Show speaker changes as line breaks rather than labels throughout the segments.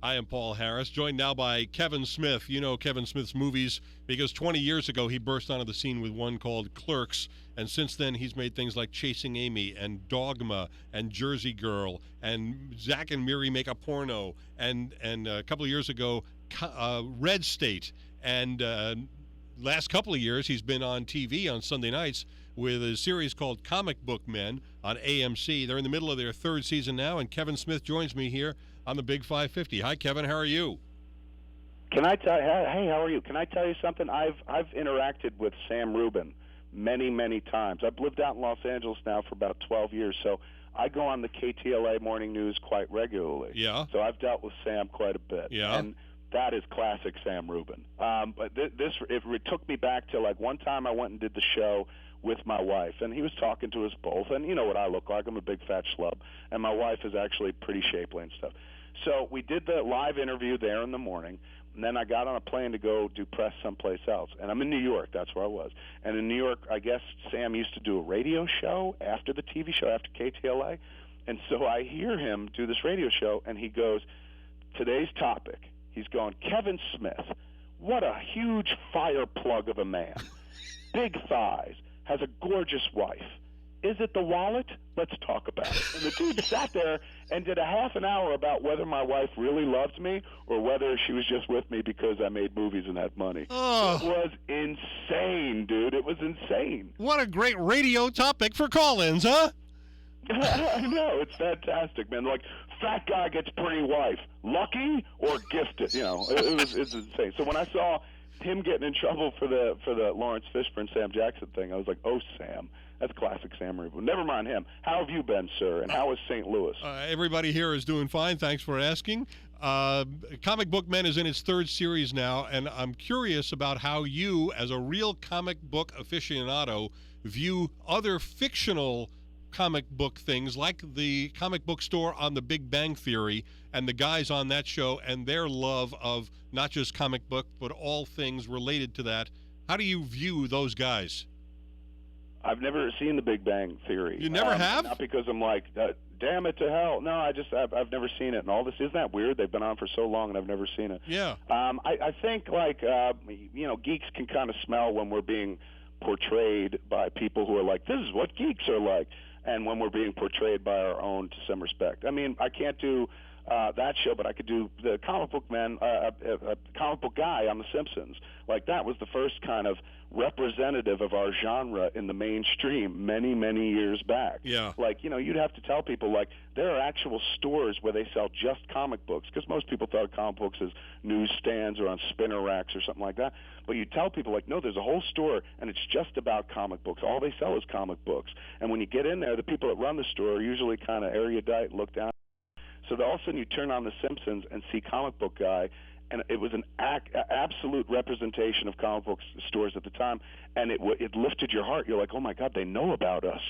I am Paul Harris, joined now by Kevin Smith. You know Kevin Smith's movies because 20 years ago he burst onto the scene with one called Clerks, and since then he's made things like Chasing Amy and Dogma and Jersey Girl and Zack and Miri Make a Porno and a couple of years ago Red State, and last couple of years he's been on TV on Sunday nights with a series called Comic Book Men on AMC. They're in the middle of their third season now, and Kevin Smith joins me here on the Big 550. Hi, Kevin. How are you?
Can I tell? Hey, how are you? Can I tell you something? I've interacted with Sam Rubin many times. I've lived out in Los Angeles now for about 12 years, so I go on the KTLA morning news quite regularly.
Yeah.
So I've dealt with Sam quite a bit.
Yeah.
And that is classic Sam Rubin. But it took me back to, like, one time I went and did the show with my wife, and he was talking to us both, and you know what I look like. I'm a big fat schlub, and my wife is actually pretty shapely and stuff. So we did the live interview there in the morning, and then I got on a plane to go do press someplace else. And I'm in New York. That's where I was. And in New York, I guess Sam used to do a radio show after the TV show, after KTLA. And so I hear him do this radio show, and he goes, today's topic, he's going, Kevin Smith, what a huge fire plug of a man. Big thighs, has a gorgeous wife. Is it the wallet? Let's talk about it. And the dude sat there and did a half an hour about whether my wife really loved me or whether she was just with me because I made movies and had money.
Oh.
It was insane, dude. It was insane.
What a great radio topic for call-ins, huh?
I know. It's fantastic, man. Like, fat guy gets pretty wife. Lucky or gifted? You know, it's insane. So when I saw him getting in trouble for the Lawrence Fishburne, Sam Jackson thing, I was like, oh, Sam. That's classic Sam Rubin. Never mind him. How have you been, sir? And how is St. Louis?
Everybody here is doing fine. Thanks for asking. Comic Book Men is in its third series now, and I'm curious about how you, as a real comic book aficionado, view other fictional comic book things like the comic book store on The Big Bang Theory and the guys on that show and their love of not just comic book, but all things related to that. How do you view those guys?
I've never seen The Big Bang Theory.
You never have?
Not because I'm like, damn it to hell. No, I've never seen it. And all this, isn't that weird? They've been on for so long and I've never seen it.
Yeah.
I think, like, geeks can kind of smell when we're being portrayed by people who are like, this is what geeks are like. And when we're being portrayed by our own to some respect. I mean, I can't do that show, but I could do the comic book man, a comic book guy on The Simpsons. Like, that was the first kind of representative of our genre in the mainstream many years back.
Yeah.
Like, you'd have to tell people, like, there are actual stores where they sell just comic books, because most people thought of comic books as newsstands or on spinner racks or something like that. But you tell people, like, no, there's a whole store, and it's just about comic books. All they sell is comic books. And when you get in there, the people that run the store are usually kind of erudite, look down. So all of a sudden you turn on The Simpsons and see Comic Book Guy, and it was an absolute representation of comic book stores at the time, and it lifted your heart. You're like, oh, my God, they know about us.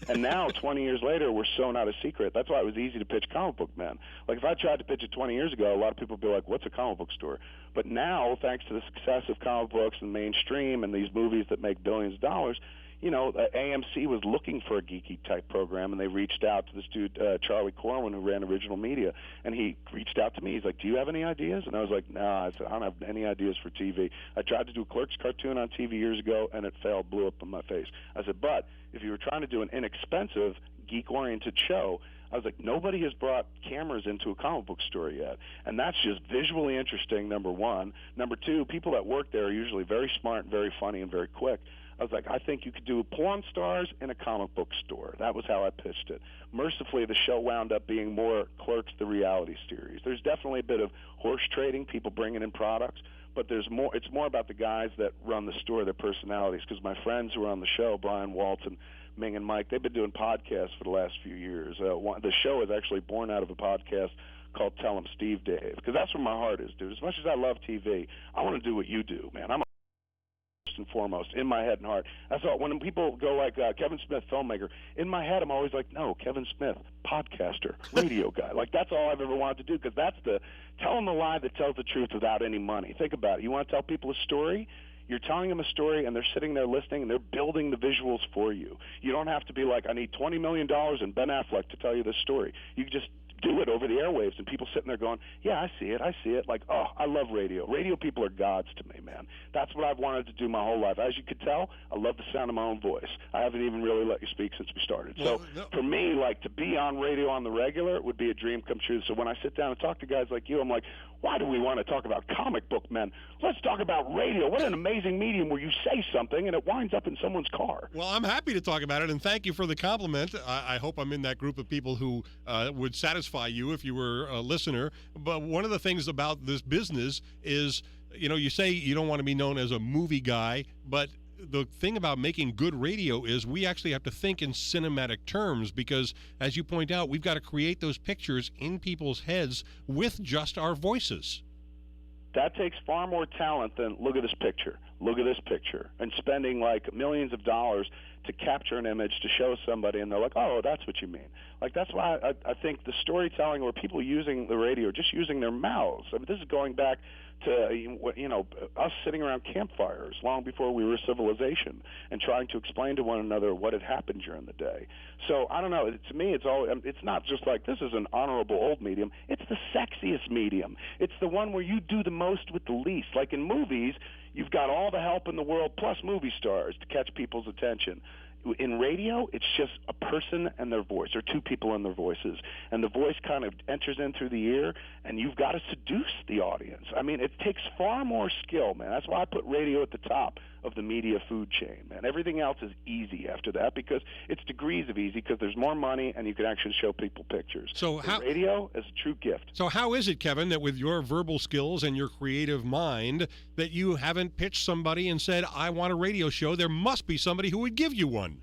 And now, 20 years later, we're so not a secret. That's why it was easy to pitch Comic Book Men. Like, if I tried to pitch it 20 years ago, a lot of people would be like, what's a comic book store? But now, thanks to the success of comic books and mainstream and these movies that make billions of dollars, AMC was looking for a geeky-type program, and they reached out to this dude, Charlie Corwin, who ran Original Media, and he reached out to me. He's like, do you have any ideas? And I was like, no. I said, I don't have any ideas for TV. I tried to do a Clerks cartoon on TV years ago, and it failed, blew up in my face. I said, but if you were trying to do an inexpensive, geek-oriented show, I was like, nobody has brought cameras into a comic book store yet. And that's just visually interesting, number one. Number two, people that work there are usually very smart, very funny, and very quick. I was like, I think you could do porn stars in a comic book store. That was how I pitched it. Mercifully, the show wound up being more Clerks, the reality series. There's definitely a bit of horse trading, people bringing in products, but there's more. It's more about the guys that run the store, their personalities, because my friends who are on the show, Brian Waltz and Ming and Mike, they've been doing podcasts for the last few years. The show is actually born out of a podcast called Tell 'em Steve Dave, because that's where my heart is, dude. As much as I love TV, I want to do what you do, man. I'm first and foremost, in my head and heart. That's all. When people go like Kevin Smith, filmmaker, in my head I'm always like, no, Kevin Smith, podcaster, radio guy. Like, that's all I've ever wanted to do, because that's telling the lie that tells the truth without any money. Think about it. You want to tell people a story? You're telling them a story, and they're sitting there listening, and they're building the visuals for you. You don't have to be like, I need $20 million and Ben Affleck to tell you this story. You just do it over the airwaves, and people sitting there going, yeah, I see it. Like, oh, I love radio. Radio people are gods to me, man. That's what I've wanted to do my whole life. As you could tell, I love the sound of my own voice. I haven't even really let you speak since we started.
Well,
so
no.
for me, like, to be on radio on the regular would be a dream come true. So when I sit down and talk to guys like you, I'm like, why do we want to talk about comic book men? Let's talk about radio. What an amazing medium where you say something and it winds up in someone's car.
Well, I'm happy to talk about it, and thank you for the compliment. I hope I'm in that group of people who would satisfy you if you were a listener. But one of the things about this business is, you say you don't want to be known as a movie guy, but the thing about making good radio is we actually have to think in cinematic terms because, as you point out, we've got to create those pictures in people's heads with just our voices.
That takes far more talent than look at this picture, and spending like millions of dollars to capture an image to show somebody, and they're like, oh, that's what you mean. Like, that's why I think the storytelling or people using the radio, just using their mouths. I mean, this is going back to, us sitting around campfires long before we were civilization and trying to explain to one another what had happened during the day. So, I don't know. To me, it's not just like this is an honorable old medium. It's the sexiest medium. It's the one where you do the most with the least. Like in movies, you've got all the help in the world plus movie stars to catch people's attention. In radio, it's just a person and their voice, or two people and their voices. And the voice kind of enters in through the ear, and you've got to seduce the audience. I mean, it takes far more skill, man. That's why I put radio at the top of the media food chain, man. Everything else is easy after that because it's degrees of easy because there's more money and you can actually show people pictures.
So
radio is a true gift.
So how is it, Kevin, that with your verbal skills and your creative mind that you haven't pitched somebody and said, I want a radio show? There must be somebody who would give you one.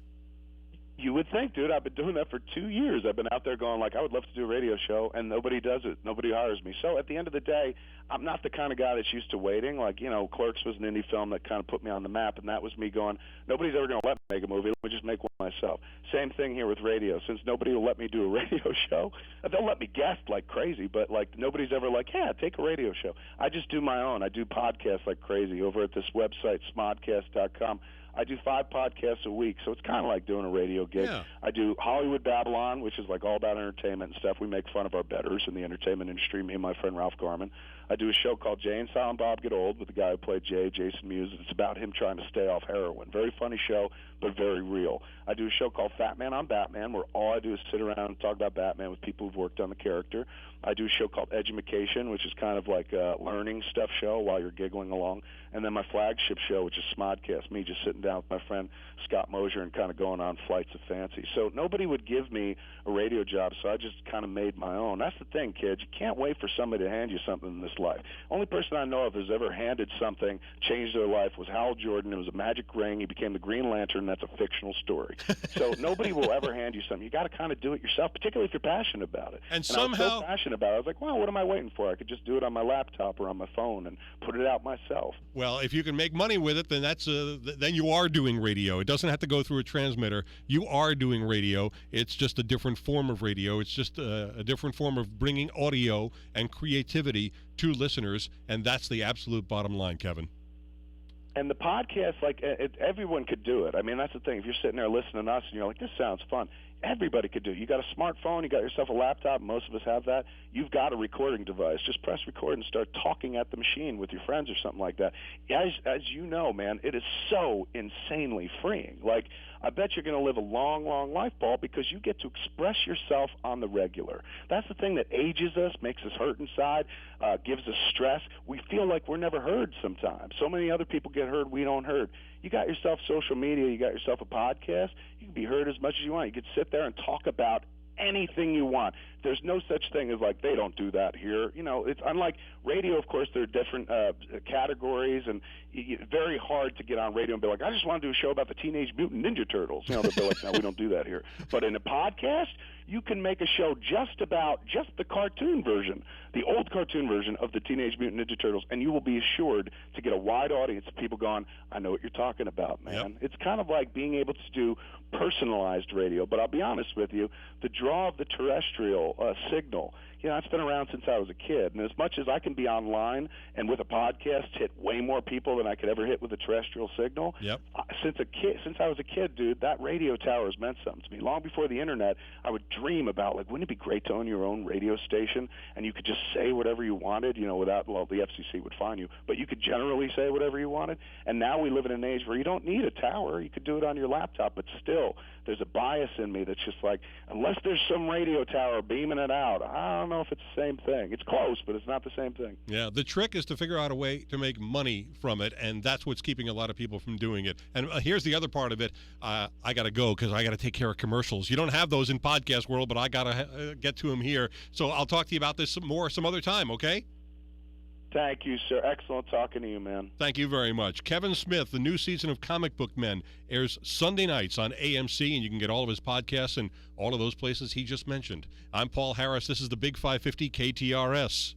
You would think, dude. I've been doing that for 2 years. I've been out there going like, I would love to do a radio show, and nobody does it. Nobody hires me. So at the end of the day, I'm not the kind of guy that's used to waiting. Like, Clerks was an indie film that kind of put me on the map, and that was me going, nobody's ever going to let me make a movie. Let me just make one myself. Same thing here with radio. Since nobody will let me do a radio show, they'll let me guest like crazy, but like nobody's ever like, yeah, take a radio show. I just do my own. I do podcasts like crazy over at this website, smodcast.com. I do 5 podcasts a week, so it's kind of like doing a radio gig.
Yeah.
I do Hollywood Babylon, which is like all about entertainment and stuff. We make fun of our betters in the entertainment industry, me and my friend Ralph Garman. I do a show called Jay and Silent Bob Get Old with the guy who played Jay, Jason Mewes. It's about him trying to stay off heroin. Very funny show, but very real. I do a show called Fat Man on Batman, where all I do is sit around and talk about Batman with people who've worked on the character. I do a show called Edumacation, which is kind of like a learning stuff show while you're giggling along. And then my flagship show, which is Smodcast, me just sitting down with my friend Scott Mosier and kind of going on flights of fancy. So nobody would give me a radio job, so I just kind of made my own. That's the thing, kids. You can't wait for somebody to hand you something in this life. Only person I know of who's ever handed something, changed their life, was Hal Jordan. It was a magic ring. He became the Green Lantern. That's a fictional story. So nobody will ever hand you something. You got to kind of do it yourself, particularly if you're passionate about it.
And
somehow, I was so passionate about it. I was like, well, what am I waiting for? I could just do it on my laptop or on my phone and put it out myself.
Well, if you can make money with it, then then you are doing radio. It doesn't have to go through a transmitter. You are doing radio. It's just a different form of radio. It's just a different form of bringing audio and creativity to listeners, and that's the absolute bottom line, Kevin.
And the podcast, everyone could do it. I mean, that's the thing. If you're sitting there listening to us and you're like, this sounds fun, everybody could do it. You got a smartphone, you got yourself a laptop, most of us have that. You've got a recording device. Just press record and start talking at the machine with your friends or something like that. As you know, man, it is so insanely freeing. Like, I bet you're going to live a long, long life, Paul, because you get to express yourself on the regular. That's the thing that ages us, makes us hurt inside, gives us stress. We feel like we're never heard sometimes. So many other people get heard, we don't heard. You got yourself social media, you got yourself a podcast, you can be heard as much as you want. You could sit there and talk about anything you want. There's no such thing as like, they don't do that here. It's unlike radio. Of course, there are different categories, and very hard to get on radio and be like, I just want to do a show about the Teenage Mutant Ninja Turtles. They'll be like, no, we don't do that here. But in a podcast, you can make a show just the cartoon version, the old cartoon version of the Teenage Mutant Ninja Turtles, and you will be assured to get a wide audience of people going, I know what you're talking about, man. Yep. It's kind of like being able to do personalized radio. But I'll be honest with you, the draw of the terrestrial signal, it's been around since I was a kid. And as much as I can be online and with a podcast hit way more people than I could ever hit with a terrestrial signal,
Yep.
Since I was a kid, dude, that radio tower has meant something to me. Long before the internet, I would dream about, like, wouldn't it be great to own your own radio station and you could just say whatever you wanted, without, well, the FCC would fine you, but you could generally say whatever you wanted. And now we live in an age where you don't need a tower. You could do it on your laptop, but still, there's a bias in me that's just like, unless there's some radio tower beaming it out, I don't know if it's the same thing. It's close, but it's not the same thing.
Yeah, the trick is to figure out a way to make money from it, and that's what's keeping a lot of people from doing it. And here's the other part of it. I got to go because I got to take care of commercials. You don't have those in podcast world, but I got to get to them here. So I'll talk to you about this some other time, okay?
Thank you, sir. Excellent talking to you, man.
Thank you very much. Kevin Smith, the new season of Comic Book Men airs Sunday nights on AMC, and you can get all of his podcasts and all of those places he just mentioned. I'm Paul Harris. This is the Big 550 KTRS.